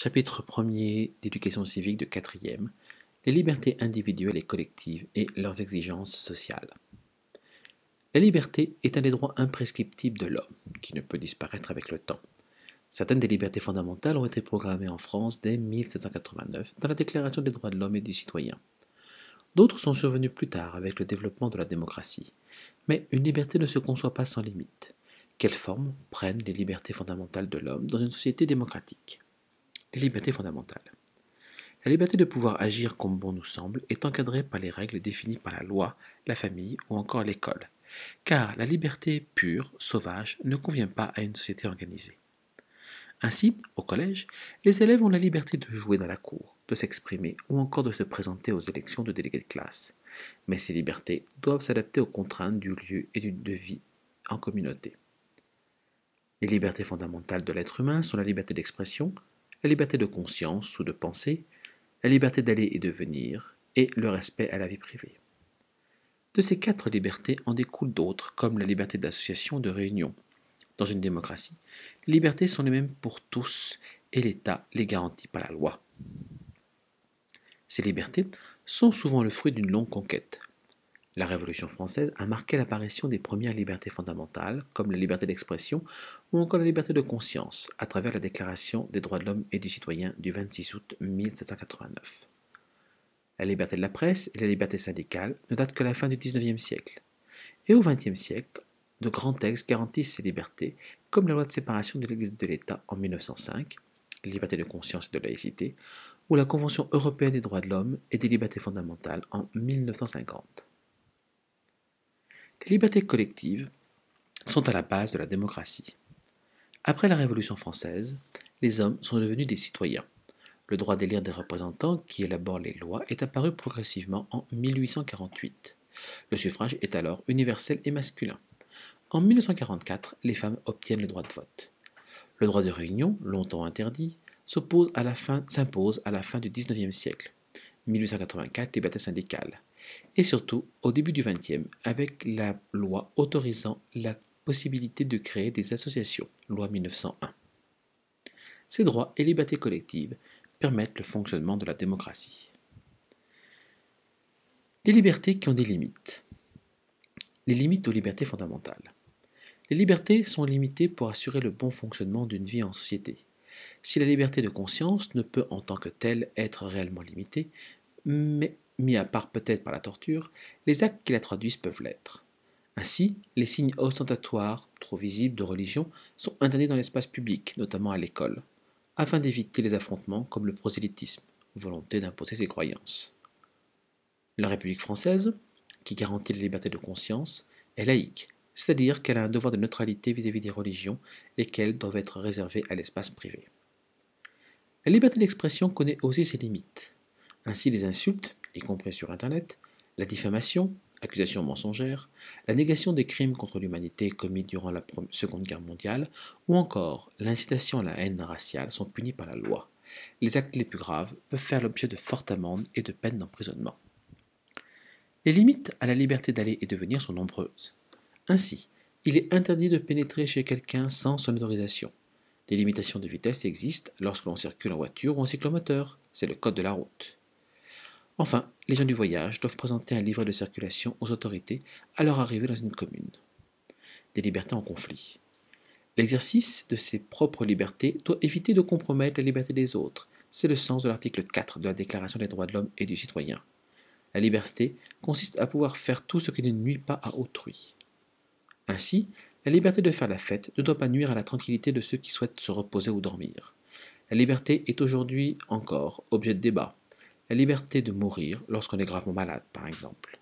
Chapitre 1er d'éducation civique de 4e, les libertés individuelles et collectives et leurs exigences sociales. La liberté est un des droits imprescriptibles de l'homme, qui ne peut disparaître avec le temps. Certaines des libertés fondamentales ont été programmées en France dès 1789 dans la Déclaration des droits de l'homme et du citoyen. D'autres sont survenues plus tard avec le développement de la démocratie. Mais une liberté ne se conçoit pas sans limite. Quelle forme prennent les libertés fondamentales de l'homme dans une société démocratique ? Les libertés fondamentales. La liberté de pouvoir agir comme bon nous semble est encadrée par les règles définies par la loi, la famille ou encore l'école, car la liberté pure, sauvage, ne convient pas à une société organisée. Ainsi, au collège, les élèves ont la liberté de jouer dans la cour, de s'exprimer ou encore de se présenter aux élections de délégués de classe. Mais ces libertés doivent s'adapter aux contraintes du lieu et de vie en communauté. Les libertés fondamentales de l'être humain sont la liberté d'expression, la liberté de conscience ou de pensée, la liberté d'aller et de venir, et le respect à la vie privée. De ces 4 libertés en découlent d'autres, comme la liberté d'association, de réunion. Dans une démocratie, les libertés sont les mêmes pour tous, et l'État les garantit par la loi. Ces libertés sont souvent le fruit d'une longue conquête. La Révolution française a marqué l'apparition des premières libertés fondamentales, comme la liberté d'expression ou encore la liberté de conscience, à travers la Déclaration des droits de l'homme et du citoyen du 26 août 1789. La liberté de la presse et la liberté syndicale ne datent que la fin du XIXe siècle. Et au XXe siècle, de grands textes garantissent ces libertés, comme la loi de séparation de l'Église et de l'État en 1905, la liberté de conscience et de laïcité, ou la Convention européenne des droits de l'homme et des libertés fondamentales en 1950. Les libertés collectives sont à la base de la démocratie. Après la Révolution française, les hommes sont devenus des citoyens. Le droit d'élire des représentants qui élaborent les lois est apparu progressivement en 1848. Le suffrage est alors universel et masculin. En 1944, les femmes obtiennent le droit de vote. Le droit de réunion, longtemps interdit, s'impose à la fin du XIXe siècle. 1884, liberté syndicale. Et surtout, au début du XXe, avec la loi autorisant la possibilité de créer des associations, loi 1901. Ces droits et libertés collectives permettent le fonctionnement de la démocratie. Les libertés qui ont des limites. Les limites aux libertés fondamentales. Les libertés sont limitées pour assurer le bon fonctionnement d'une vie en société. Si la liberté de conscience ne peut en tant que telle être réellement limitée, mais mis à part peut-être par la torture, les actes qui la traduisent peuvent l'être. Ainsi, les signes ostentatoires, trop visibles de religion, sont interdits dans l'espace public, notamment à l'école, afin d'éviter les affrontements comme le prosélytisme, volonté d'imposer ses croyances. La République française, qui garantit la liberté de conscience, est laïque, c'est-à-dire qu'elle a un devoir de neutralité vis-à-vis des religions, lesquelles doivent être réservées à l'espace privé. La liberté d'expression connaît aussi ses limites. Ainsi, les insultes, y compris sur Internet, la diffamation, accusation mensongère, la négation des crimes contre l'humanité commis durant la Seconde Guerre mondiale, ou encore l'incitation à la haine raciale sont punis par la loi. Les actes les plus graves peuvent faire l'objet de fortes amendes et de peines d'emprisonnement. Les limites à la liberté d'aller et de venir sont nombreuses. Ainsi, il est interdit de pénétrer chez quelqu'un sans son autorisation. Des limitations de vitesse existent lorsque l'on circule en voiture ou en cyclomoteur, c'est le code de la route. Enfin, les gens du voyage doivent présenter un livret de circulation aux autorités à leur arrivée dans une commune. Des libertés en conflit. L'exercice de ses propres libertés doit éviter de compromettre la liberté des autres. C'est le sens de l'article 4 de la Déclaration des droits de l'homme et du citoyen. La liberté consiste à pouvoir faire tout ce qui ne nuit pas à autrui. Ainsi, la liberté de faire la fête ne doit pas nuire à la tranquillité de ceux qui souhaitent se reposer ou dormir. La liberté est aujourd'hui encore objet de débat. La liberté de mourir lorsqu'on est gravement malade, par exemple.